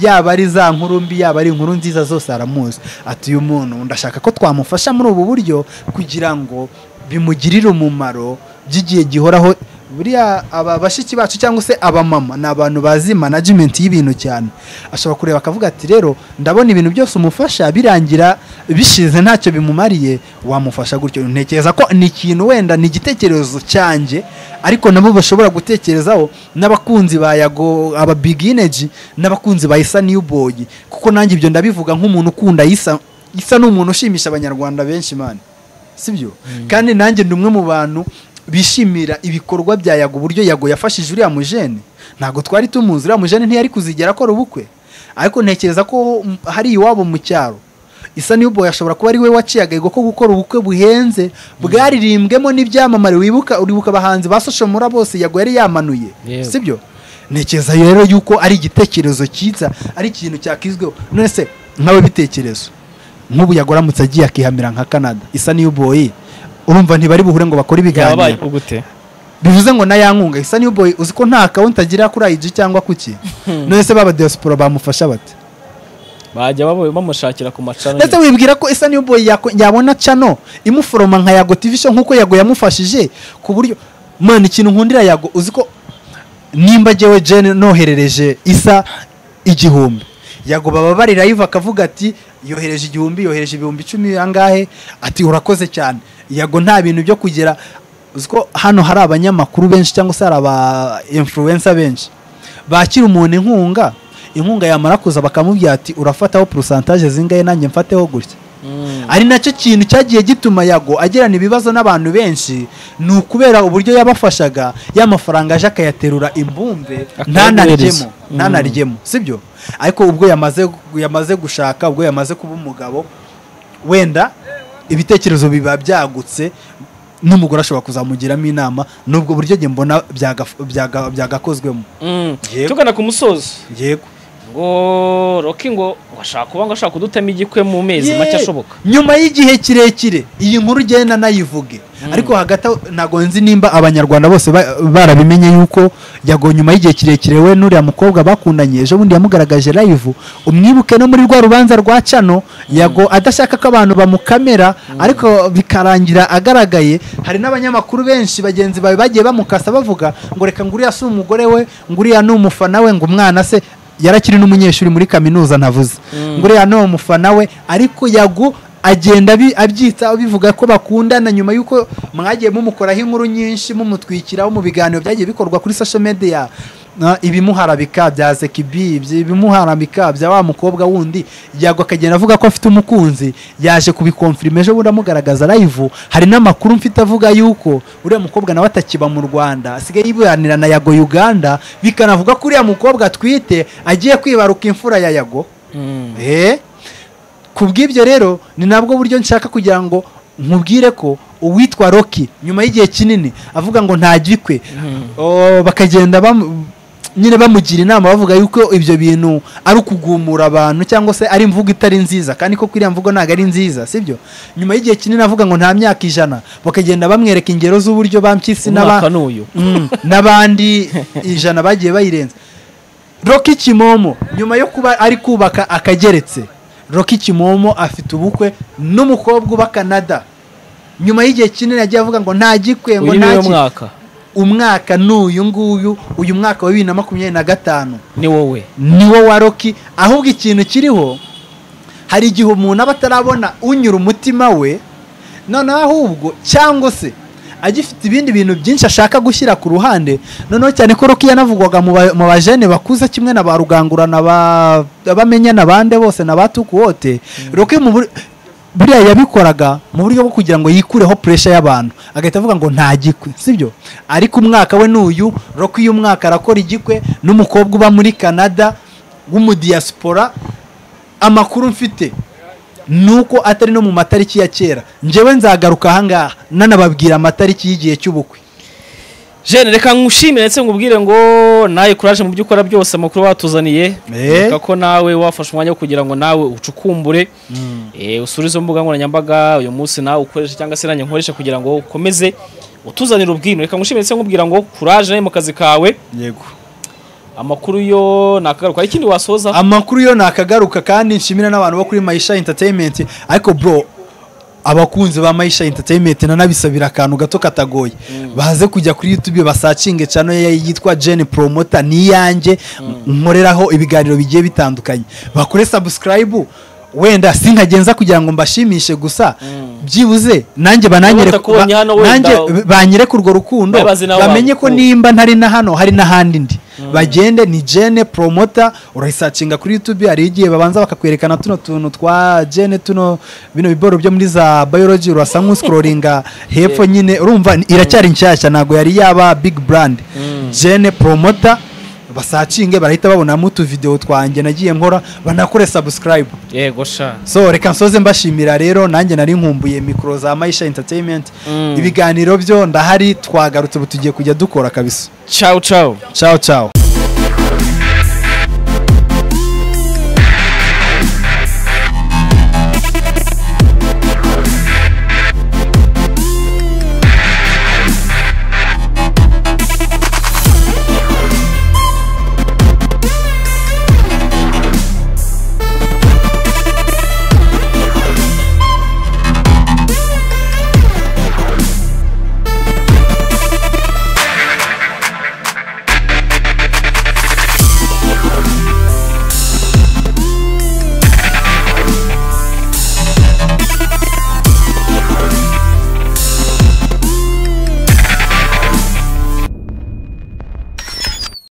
yaba ari za nkuru mbi yaba ari inkuru nziza zose aramuzi ati uyu muntu ndashaka ko twamufasha muri ubu buryo kugira ngo bimugirire umumaro by'igihe gihoraho buriya aba bashiki bacu cyangwa se abamama ni abantu bazi management y'ibintu cyane ashobora kureba akavuga ati rero ndabona ibintu byose umufasha birangira bishize ntacyo bimumariye wamufasha gutyo ntekereza ko ni ikintu wenda ni igitekerezo cyanjye ariko nabo bashobora gutekerezaho n'abakunzi ba Yago aba big energy n'abakunzi ba Issa New Boy kuko nanjye ibyo ndabivuga nk'umuntu ukunda Issa ni umuntu ushimisha abanyarwanda benshi man sibyo kandi nanjye ndi umwe mu bantu bishimira ibikorwa bya Yago buryo Yago yafashije uriya mujene ntago twari tumuzi uriya mujene ntiyari kuzigera akora ubukwe ariko ntekereza ko hari iwabo mu cyaro Issa New Boy ashobora kuba ari we waciyaga Yago ko gukora ubukwe buhenze bwaririmbwemo n'ibyamamare uribuka abahanzi basoshomura bose Yago yari yamanuye sibyo ntekereza rero yuko ari igitekerezo cyiza ari ikintu cyakizweho none se nkawe bitekerezo nk'ubu Yago aramutse agiye akihamira nka Canada Issa New Boy urumva ntibari buhure ngo bakore ibiganiro gute bivuze ngo na yankunga isa New Boy uzi ko nta account agira kuri IG cyangwa kuki none se baba diaspora bamufasha bate bajya bamushakira ku macano ndetse wibwira ko isa New Boy yabona channel imuforoma nka Yago TV show nkuko Yago yamufashije ku buryo man ikintu nkundira Yago uzi ko nimba jewe Jane noherereje isa 1000 Yago baba bari live akavuga ati yohereje 1000 yohereje 1010 angahe ati urakoze cyane Yago nta bintu byo kugera uziko hano hari abanyamakuru benshi cyangwa se hari aba influencer benshi bakira umuntu inkunga yamara kuza bakamubwira ati urafataho pourcentage zingaye nanjye mfateho gutya ari nacyo kintu cyagiye gituma Yago agirana ibibazo n'abantu benshi ni ukubera uburyo yabafashaga y'amafaranga aje akayaterura imbumbe ntanaryemo sibyo ariko ubwo yamaze gushaka ubwo yamaze kuba umugabo wenda ibitekerezo biba byagutse n'umugore ashobora kuzamugiramo inama nubwo buryo nge mbona byagakozwemo tugana ku musozo yego ngo Rocky ngo ashaka kudutema igikwe mu mezi make ashoboka nyuma y'igihe kirekire iyi nkuru ugenda nayivuge ariko hagati ntago nzi nimba abanyarwanda bose barabimenye yuko Yago nyuma y'igihe kirekire we n'uriya mukobwa bakundanye ejo bundi yamugaragaje live umwibuke no muri rwa rubanza rwa Cano Yago adashaka ko abantu bamukamera ariko bikarangira agaragaye hari n'abanyamakuru benshi bagenzi bawe bagiye bamukasa bavuga ngo reka nguriya si umugore we nguriya ni umufana we ngo umwana se yarakiri n'umunyeshuri muri kaminuza ntavuze nguriya no umufana we ariko Yago agenda abyita bivuga ko bakundana nyuma yuko mwagiye mumukoraho inkuru nyinshi mumutwikiraho mu biganiro byagiye bikorwa kuri social media ibimuharabika bya Zekibi ibimuharabika bya wa mukobwa wundi Yago akagenda avuga ko afite umukunzi yaje kubikonfirma ejo bundi amugaragaza live hari n'amakuru mfite avuga yuko uriya mukobwa nawe atakiba mu Rwanda asigaye yiburanira na Yago Uganda bikanavuga ko uriya mukobwa twite agiye kwibaruka imfura ya Yago kubw'ibyo rero ni nabwo buryo nshaka kugira ngo nkubwire ko uwitwa Rocky nyuma y'igihe kinini avuga ngo ntagikwe bakagenda nyine bamugira inama bavuga yuko ibyo bintu ari ukugumura abantu cyangwa se ari imvugo itari nziza kandi ko kwiriya mvugo ntago ari nziza sibyo nyuma y'igihe kinini avuga ngo nta myaka 100 bakagenda bamwereka ingero z'uburyo bampyisi n'abandi 100 bagiye bayirenza Rocky Kimomo nyuma yo kuba ari kubaka akageretse Rocky Kimomo afite ubukwe n'umukobwa uba Canada nyuma y'igihe kinini yagiye avuga ngo ntagikwe ngo umwaka n'uyu nguyu uyu mwaka wa 2025 ni wowe wa Rocky ahubwo ikintu kiriho hari igihe umuntu aba atarabona unyura umutima we none ahubwo cyangwa se agifite ibindi bintu byinshi ashaka gushyira ku ruhande noneho cyane ko Rocky yanavugwaga mu bajene bakuza kimwe na barugangurana bamenya nabande bose nabatuku wote Rocky buriya yabikoraga mu buryo bwo kugira ngo yikureho pressure y'abantu agahita avuga ngo ntagikwe sibyo ariko umwaka we n'uyu Rocky y'umwaka arakora igikwe n'umukobwa uba muri Canada w'umudiaspora amakuru mfite nuko atari no mu matariki ya kera njewe nzagaruka ahangaha nanababwira amatariki y'igihe cy'ubukwe Jene reka ngushimire ndetse ngubwire ngo naye courage mu byukora byose amakuru watuzaniye reka ko nawe wafashe umwanya wo kugira ngo nawe ucukumbure usurize mbuga nkoranyambaga uyu munsi nawe ukoresha cyangwa se nanjye nkoresha kugira ngo ukomeze utuzanire ubwino reka ngushimire ndetse ngubwira ngo courage mu kazi kawe yego amakuru yo nakagaruka ikindi wasoza amakuru yo nakagaruka kandi nshimira n'abantu bo kuri Maisha Entertainment ariko bro abakunzi ba Maisha Entertainment nanabisabira akantu gato katagoye baze kujya kuri YouTube basacinge channel yitwa Jane Promoter ni yanjye nkoreraho ibiganiro bigiye bitandukanye bakore subscribe wenda sinkagenza kugira ngo mbashimishe gusa byibuze nanjye banyereka urwo rukundo bamenye ko nimba ntari na hano hari n'ahandi ndi bagende ni Jane Promoter urayisacinga kuri YouTube ari igiye babanza bakakwerekana tuno tuntu twa Jane tuno bino biboro byo muri za biology urasa nk'uscrollinga hepfo nyine urumva iracyari nshyashya nago yari yaba big brand Jane Promoter basacinge barahita babona mutu video twanjye nagiye nkora banakore subscribe yego sha so reka nsoze mbashimira rero nanjye nari nkumbuye micro za Maisha Entertainment ibiganiro byo ndahari twagarutse butugiye kujya dukora kabisa ciao ciao ciao ciao